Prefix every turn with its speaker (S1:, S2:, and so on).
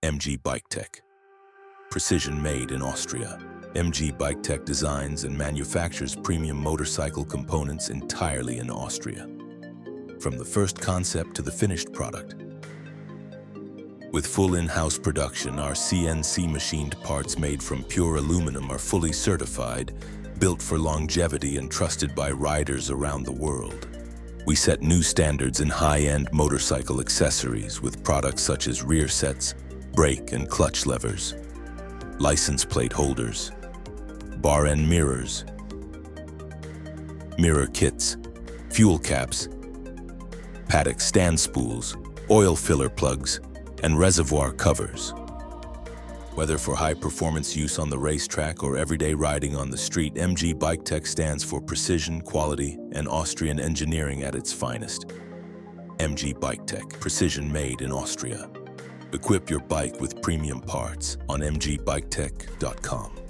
S1: MG Biketec. Precision made in Austria. MG Biketec designs and manufactures premium motorcycle components entirely in Austria, from the first concept to the finished product. With full in-house production, our CNC machined parts made from pure aluminum are fully certified, built for longevity and trusted by riders around the world. We set new standards in high-end motorcycle accessories with products such as rear sets, brake and clutch levers, license plate holders, bar end mirrors, mirror kits, fuel caps, paddock stand spools, oil filler plugs, and reservoir covers. Whether for high-performance use on the racetrack or everyday riding on the street, MG Biketec stands for precision, quality, and Austrian engineering at its finest. MG Biketec, precision made in Austria. Equip your bike with premium parts on mgbiketec.com.